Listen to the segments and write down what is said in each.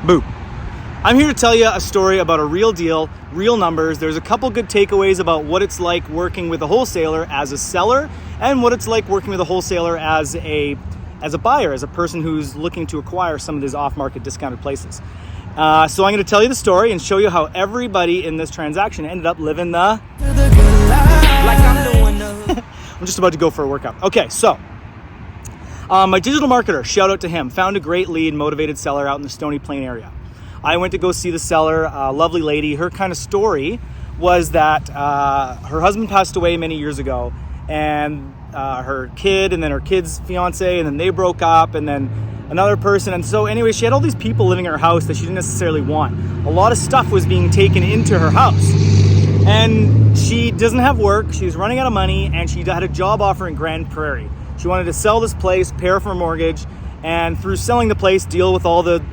Boo. I'm here to tell you a story about a real deal, real numbers. There's a couple good takeaways about what it's like working with a wholesaler as a seller and what it's like working with a wholesaler as a buyer, as a person who's looking to acquire some of these off-market discounted places. So I'm going to tell you the story and show you how everybody in this transaction ended up living the like I'm doing. I'm just about to go for a workout. Okay, so my digital marketer, shout out to him, found a great lead, motivated seller out in the Stony Plain area. I went to go see the seller, a lovely lady. Her kind of story was that her husband passed away many years ago, and her kid, and then her kid's fiance, and then they broke up, and then another person. And so anyway, she had all these people living in her house that she didn't necessarily want. A lot of stuff was being taken into her house. And she doesn't have work, she was running out of money, and she had a job offer in Grand Prairie. She wanted to sell this place, pay her for a mortgage, and through selling the place, deal with all the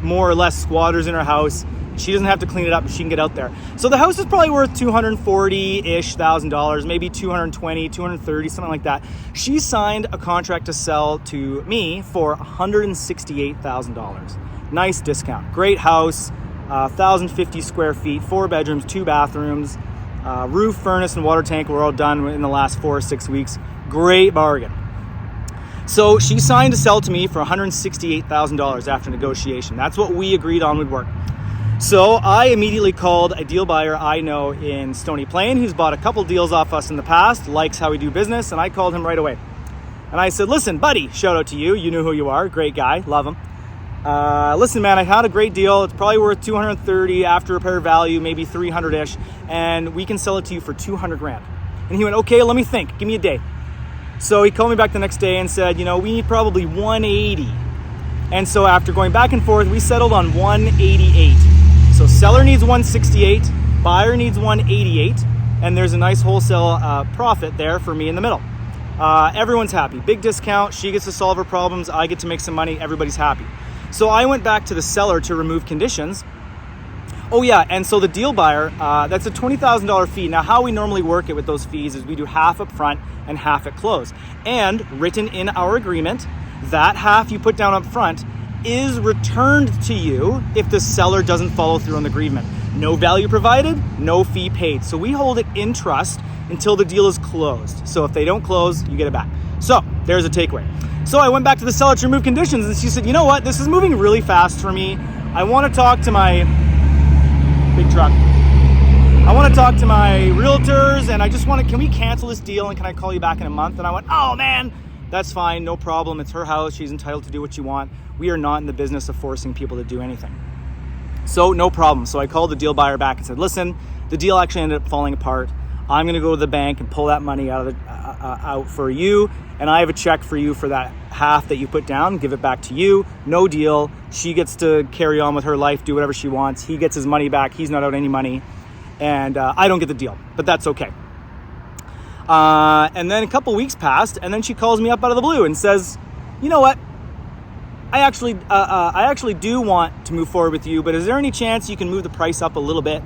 more or less squatters in her house. She doesn't have to clean it up, and she can get out there. So the house is probably worth $240-ish thousand, maybe $220, $230, something like that. She signed a contract to sell to me for $168,000. Nice discount. Great house, 1,050 square feet, 4 bedrooms, 2 bathrooms, roof, furnace, and water tank were all done in the last 4 or 6 weeks. Great bargain. So she signed to sell to me for $168,000 after negotiation. That's what we agreed on would work. So I immediately called a deal buyer I know in Stony Plain who's bought a couple deals off us in the past, likes how we do business, and I called him right away. And I said, listen, buddy, shout out to you. You know who you are. Great guy. Love him. Listen, man, I had a great deal. It's probably worth $230 after repair value, maybe $300-ish, and we can sell it to you for $200,000. And he went, okay, let me think. Give me a day. So he called me back the next day and said, we need probably $180. And so after going back and forth, we settled on $188. So seller needs $168, buyer needs $188, and there's a nice wholesale profit there for me in the middle. Everyone's happy. Big discount. She gets to solve her problems. I get to make some money. Everybody's happy. So I went back to the seller to remove conditions. Oh yeah, and so the deal buyer, that's a $20,000 fee. Now how we normally work it with those fees is we do half up front and half at close. And written in our agreement, that half you put down up front is returned to you if the seller doesn't follow through on the agreement. No value provided, no fee paid. So we hold it in trust until the deal is closed. So if they don't close, you get it back. So there's a takeaway. So I went back to the seller to remove conditions, and she said, you know what, this is moving really fast for me. I want to talk to my big truck. I want to talk to my realtors, and I just want to, can we cancel this deal, and can I call you back in a month? And I went, oh man, that's fine, no problem. It's her house. She's entitled to do what she wants. We are not in the business of forcing people to do anything. So no problem. So I called the deal buyer back and said, listen, the deal actually ended up falling apart. I'm going to go to the bank and pull that money out for you, and I have a check for you for that half that you put down, give it back to you. No deal. She gets to carry on with her life, do whatever she wants. He gets his money back. He's not out any money, and I don't get the deal, but that's okay. And then a couple weeks passed, and then she calls me up out of the blue and says, you know what? I actually do want to move forward with you, but is there any chance you can move the price up a little bit?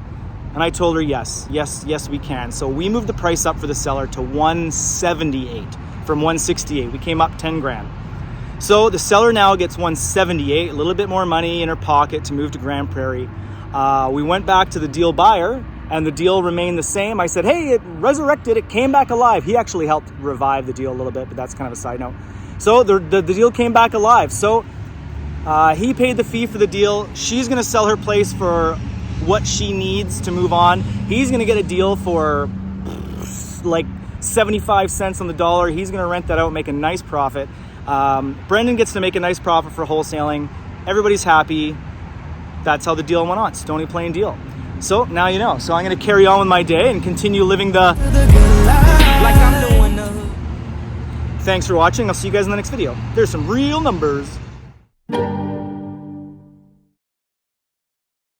And I told her, yes, we can. So we moved the price up for the seller to $178 from $168. We came up $10,000. So the seller now gets $178, a little bit more money in her pocket to move to Grand Prairie. We went back to the deal buyer, and the deal remained the same. I said, hey, it resurrected, it came back alive. He actually helped revive the deal a little bit, but that's kind of a side note. So the deal came back alive. So he paid the fee for the deal. She's going to sell her place for what she needs to move on. He's going to get a deal for like 75 cents on the dollar. He's going to rent that out, make a nice profit. Brendan gets to make a nice profit for wholesaling. Everybody's happy. That's how the deal went on. Stony Plain deal. So now you know. So I'm going to carry on with my day and continue living the like I'm doing. Thanks for watching. I'll see you guys in the next video. There's some real numbers.